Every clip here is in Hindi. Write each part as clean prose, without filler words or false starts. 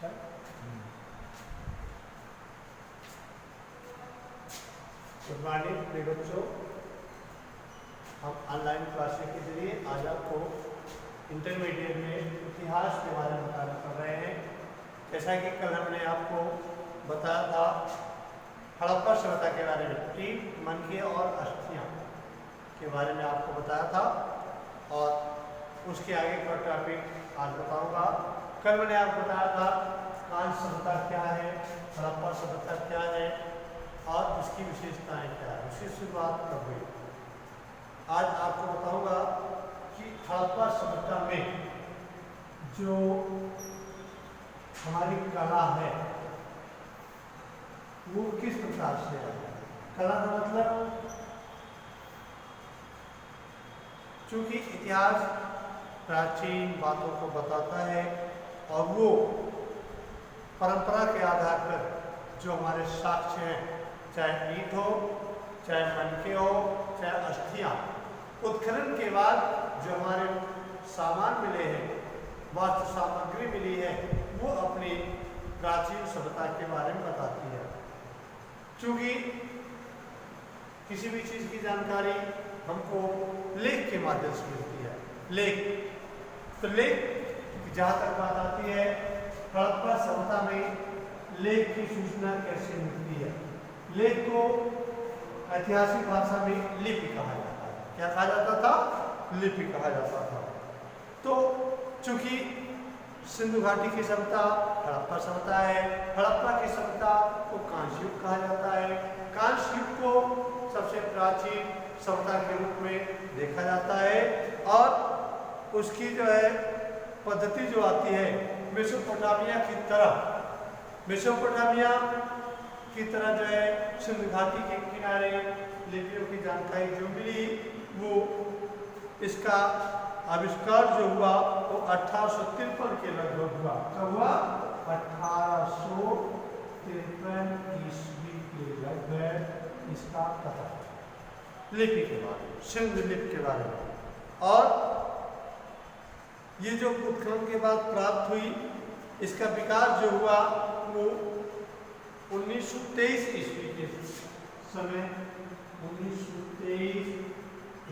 गुड मॉर्निंग प्रिय बच्चों, हम ऑनलाइन क्लासेस के जरिए आज आपको इंटरमीडिएट में इतिहास के बारे में बताना कर रहे हैं। जैसा कि कल हमने आपको बताया था हड़प्पा सभ्यता के बारे में, ईंट, मनके और अस्थियां के बारे में आपको बताया था और उसके आगे का टॉपिक आज बताऊंगा। कल मैंने आपको बताया था कांस्य सभ्यता क्या है, हड़प्पा सभ्यता क्या है और इसकी विशेषताएं क्या है, उसकी शुरुआत कब हुई। आज आपको बताऊंगा कि हड़प्पा सभ्यता में जो हमारी कला है वो किस प्रकार से है। कला का मतलब, चूंकि इतिहास प्राचीन बातों को बताता है और वो परंपरा के आधार पर जो हमारे साक्ष्य हैं, चाहे ईंट हो, चाहे मनके हो, चाहे अस्थियां, उत्खनन के बाद जो हमारे सामान मिले हैं, वास्तु सामग्री मिली है, वो अपनी प्राचीन सभ्यता के बारे में बताती है। क्योंकि किसी भी चीज़ की जानकारी हमको लेख के माध्यम से मिलती है। लेख, तो लेख जहाँ तक बात आती है, हड़प्पा सभ्यता में लेख की सूचना कैसे मिलती है। लेख को ऐतिहासिक भाषा में लिपि कहा जाता है। क्या कहा जाता था? लिपि कहा जाता था। तो चूंकि सिंधु घाटी की सभ्यता हड़प्पा सभ्यता है, हड़प्पा की सभ्यता को कांस्य युग कहा जाता है। कांस्य युग को सबसे प्राचीन सभ्यता के रूप में देखा जाता है और उसकी जो है पद्धति जो आती है मेसोपोटामिया की तरह, मेसोपोटामिया की तरह जो है सिंधु घाटी के किनारे लिपियों की जानकारी जो मिली, वो इसका आविष्कार जो हुआ वो 1853 के लगभग हुआ। कब हुआ? 1853 ईस्वी के लगभग इसका पता लिपि के बारे में, सिंधु लिपि के बारे में। और ये जो उत्खनन के बाद प्राप्त हुई, इसका विकास जो हुआ वो 1923 ईस्वी के समय, 1923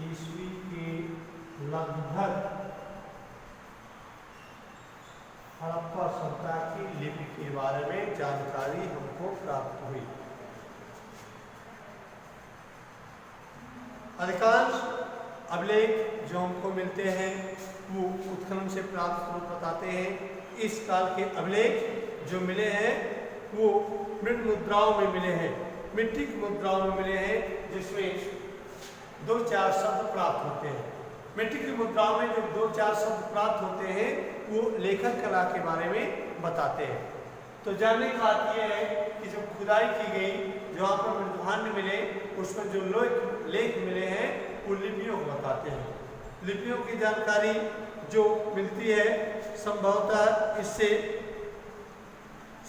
ईस्वी के लगभग हड़प्पा सभ्यता की लिपि के बारे में जानकारी हमको प्राप्त हुई। अधिकांश अभिलेख जो हमको मिलते हैं वो उत्खनन से प्राप्त स्रोत बताते हैं। इस काल के अभिलेख जो मिले हैं वो मृत मुद्राओं में मिले हैं, मिट्टी की मुद्राओं में मिले हैं, जिसमें 2-4 शब्द प्राप्त होते हैं। मिट्टी की मुद्राओं में जो 2-4 शब्द प्राप्त होते हैं वो लेखन कला के बारे में बताते हैं। तो जानने की बात यह है कि जो खुदाई की गई, जहाँ पर मृदुभांड मिले, उसमें जो लेख मिले हैं वो लिपियों को बताते हैं। लिपियों की जानकारी जो मिलती है संभवतः इससे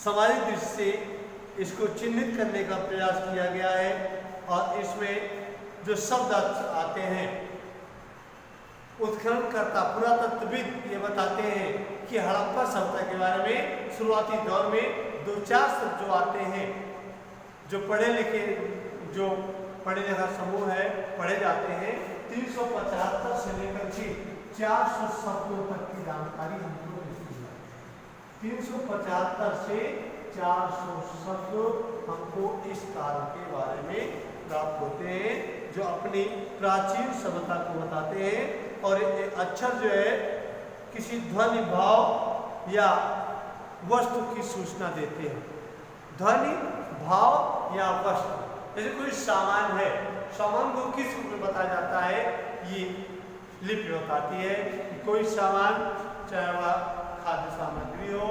सामाजिक दृष्टि से इसको चिन्हित करने का प्रयास किया गया है और इसमें जो शब्द आते हैं, उत्खननकर्ता पुरातत्वविद ये बताते हैं कि हड़प्पा सभ्यता के बारे में शुरुआती दौर में 2-4 शब्द जो आते हैं, जो पढ़े लिखा समूह है, पढ़े जाते हैं, 375 से लेकर के 400 शब्दों तक की जानकारी हमको मिलती है। 375 से 400 शब्द हमको इस काल के बारे में प्राप्त होते हैं, जो अपनी प्राचीन सभ्यता को बताते हैं। और अक्षर जो है किसी ध्वनि, भाव या वस्तु की सूचना देते हैं। ध्वनि, भाव या वस्तु, जैसे कोई सामान है, सामान को किस रूप में बताया जाता है, ये लिपि बताती है। कोई सामान, चाहे वह खाद्य सामग्री हो,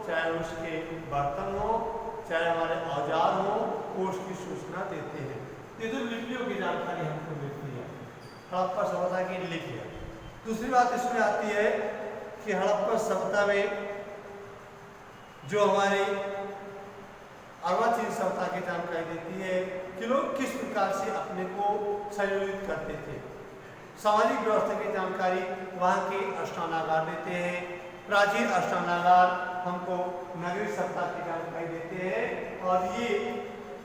चाहे उसके बर्तन हो, चाहे हमारे औजार हो, वो उसकी सूचना देते हैं। ये तो लिपियों की जानकारी हमको मिलती है, हड़प्पा सभ्यता की लिपि है। दूसरी बात इसमें आती है कि हड़प्पा सभ्यता में जो हमारी अर्वाचीन सभ्यता की जानकारी देती है कि लोग किस प्रकार से अपने को संयोजित करते थे। सामाजिक व्यवस्था की जानकारी वहाँ के अष्टांगार देते हैं। प्राचीन अष्टांगार हमको नगरीय सभ्यता की जानकारी देते हैं और ये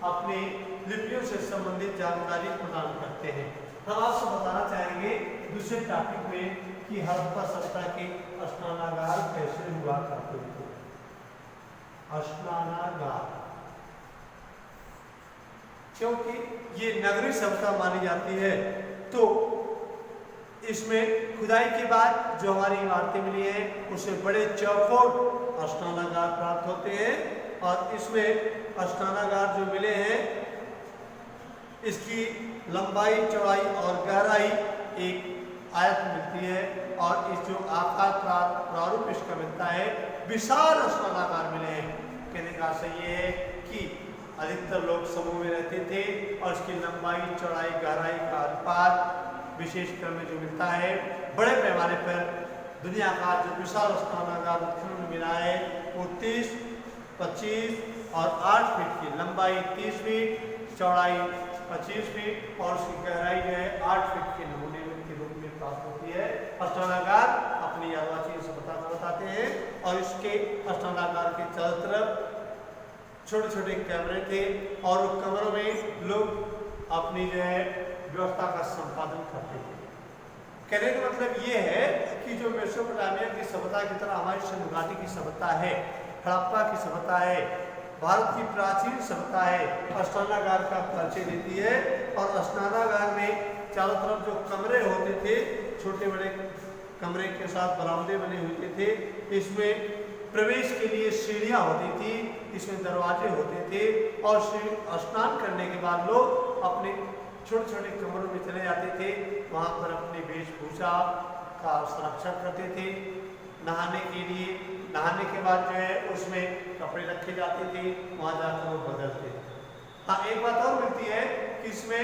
अपनी लिपियों से संबंधित जानकारी प्रदान करते हैं। हम आपसे बताना चाहेंगे दूसरे टॉपिक में कि हड़प्पा सभ्यता के स्नानागार कैसे हुआ करते थे। स्नानागार, क्योंकि ये नगरीय सभ्यता मानी जाती है तो इसमें खुदाई के बाद जो हमारी इमारतें मिली हैं उसमें बड़े चौकोर स्नानागार प्राप्त होते हैं और इसमें स्नानागार जो मिले हैं इसकी लंबाई, चौड़ाई और गहराई एक आयत मिलती है और इस जो आकार प्रारूप इसका मिलता है विशाल स्नानागार मिले हैं। कहने का अर्थ ये है कि अधिकतर लोग समूह में रहते थे और इसकी लंबाई, चौड़ाई, गहराई का अनुपात विशेष क्रम में जो मिलता है बड़े पैमाने पर दुनिया का जो विशाल स्नानागार उत्खनन मिला है वो 30, 25 और 8 फीट की लंबाई, 30 फीट, चौड़ाई 25 फीट और उसकी गहराई जो है 8 फीट के नमूने के रूप में प्राप्त होती है। स्नानागार अपनी यादवाची सभ्यता को बताते हैं और इसके स्नानागार के चारों तरफ छोटे छोटे कैमरे थे और उन कमरों में लोग अपनी जो है व्यवस्था का संपादन करते थे। कहने का मतलब ये है कि जो मेसोपोटामिया की सभ्यता की तरह हमारी सिंधु की सभ्यता है, हड़प्पा की सभ्यता है, भारत की प्राचीन सभ्यता है, स्नानागार का परिचय देती है। और स्नानागार में चारों तरफ जो कमरे होते थे, छोटे बड़े कमरे के साथ बरामदे बने होते थे, इसमें प्रवेश के लिए सीढ़ियाँ होती थी, इसमें दरवाजे होते थे और स्नान करने के बाद लोग अपने छोटे छोटे कमरों में चले जाते थे, वहाँ पर अपनी वेशभूषा का संरक्षण करते थे। नहाने के लिए, नहाने के बाद जो है उसमें कपड़े रखे जाते थे, वहाँ जाकर वो बदलते थे। हाँ, एक बात और मिलती है कि इसमें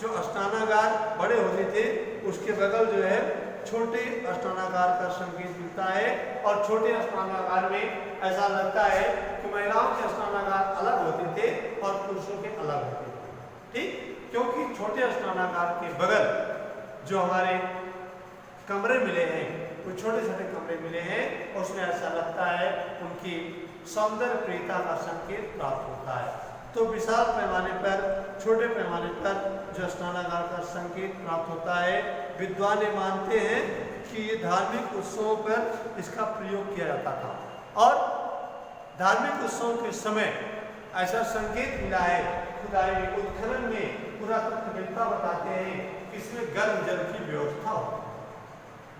जो स्नानागार बड़े होते थे उसके बगल जो है छोटे स्नानागार का संकेत मिलता है और छोटे स्नानागार में ऐसा लगता है कि महिलाओं के स्नानागार अलग होते थे और पुरुषों के अलग होते थे। ठीक, क्योंकि छोटे स्नानागार के बगल जो हमारे कमरे मिले हैं वो छोटे छोटे कमरे मिले हैं, उसमें ऐसा लगता है उनकी सौंदर्य प्रियता का संकेत प्राप्त होता है। तो विशाल पैमाने पर, छोटे पैमाने पर जो स्नानागार का संकेत प्राप्त होता है, विद्वान मानते हैं कि ये धार्मिक उत्सवों पर इसका प्रयोग किया जाता था और धार्मिक उत्सवों के समय ऐसा संकेत मिला है खुदाई में, उत्खनन में पुरातत्ववेत्ता बताते हैं कि इसमें गर्म जल की व्यवस्था हो,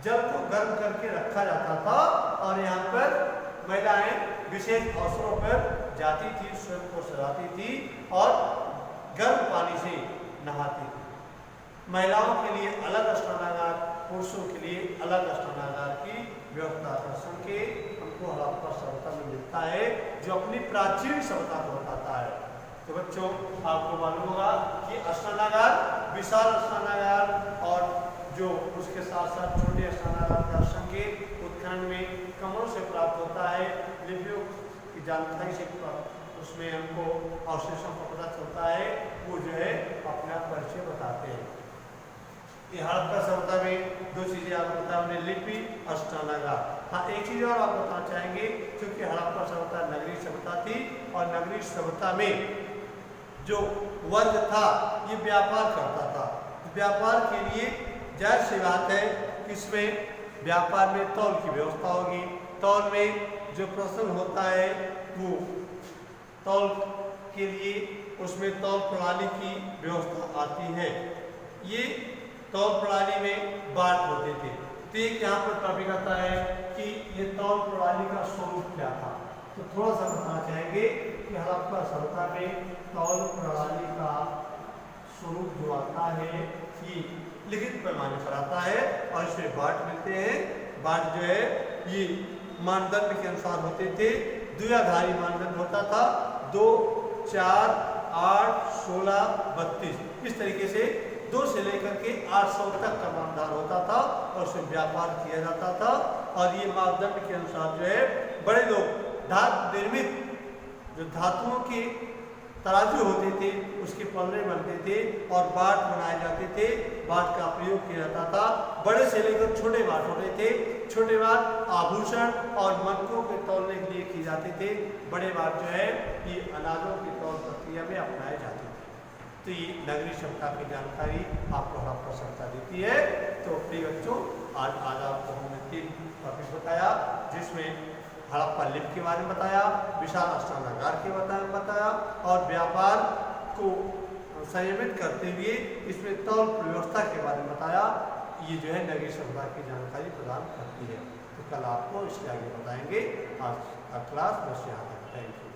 जल को गर्म करके रखा जाता था और यहाँ पर महिलाएं विशेष अवसरों पर जाती थी, स्वयं को सजाती थी और गर्म पानी से नहाती थी। महिलाओं के लिए अलग स्नानागार, पुरुषों के लिए अलग स्नानागार की व्यवस्था का संकेत हमको हड़प्पा सभ्यता में मिलता है जो अपनी प्राचीन सभ्यता को बताता है। तो बच्चों, आपको मालूम होगा कि स्नानागार, विशाल स्नानागार और जो उसके साथ साथ छोटे स्नानागार का संकेत उत्खनन में कमरों से प्राप्त होता है, लिपियों की जानकारी से उसमें हमको अवशेषों का पता चलता है, वो जो है अपना परिचय बताते हैं। ये हड़प्पा सभ्यता में दो चीज़ें आपको बताया हमने, लिपि और स्नानागार। हाँ, एक चीज़ और आप बताना चाहेंगे, क्योंकि हड़प्पा सभ्यता नगरीय सभ्यता थी और नगरीय सभ्यता में जो वर्ग था ये व्यापार करता था। व्यापार के लिए जाहिर सी बात है कि इसमें व्यापार में तौल की व्यवस्था होगी। तौल में जो प्रश्न होता है वो तौल के लिए उसमें तौल प्रणाली की व्यवस्था आती है। ये तौल प्रणाली में बाट होते थे। तो एक यहाँ पर टॉपिक आता है कि ये तौल प्रणाली का स्वरूप क्या था। तो थोड़ा सा बताना चाहेंगे कि हड़प्पा सभ्यता में तौल प्रणाली का स्वरूप जो आता है ये लिखित पैमाने पर आता है और इसमें बाट मिलते हैं। बाट जो है ये मानदंड के अनुसार होते थे। द्विआधारी मानदंड होता था, 2, 4, 8, 16, 32 इस तरीके से 2 से लेकर के 800 तक का मानदंड होता था और उसमें व्यापार किया जाता था। और ये मानदंड के अनुसार जो है बड़े लोग धातु निर्मित जो धातुओं के तराजू होते थे, उसके पल्ले बनते थे और बाट बनाए जाते थे। बाट का प्रयोग किया जाता था। बड़े से लेकर छोटे बाट होते थे। छोटे बाट आभूषण और मटकों के तौलने के लिए किए जाते थे। बड़े बाट जो है ये अनाजों की तौल प्रक्रिया में अपनाए जाते थे। तो ये नगरीय सभ्यता की जानकारी आपको हड़प्पा सभ्यता देती है। तो प्रिय बच्चों, आज आपको हमने 3 टॉपिक बताया, जिसमें हड़प्पा लिपि के बारे में बताया, विशाल स्नानागार के बारे में बताया और व्यापार को संयमित करते हुए इसमें तौल व्यवस्था के बारे में बताया। ये जो है नगरीय सभ्यता की जानकारी प्रदान करती है। तो कल आपको इसके आगे बताएंगे। आज का क्लास बस यहाँ तक। Thank you.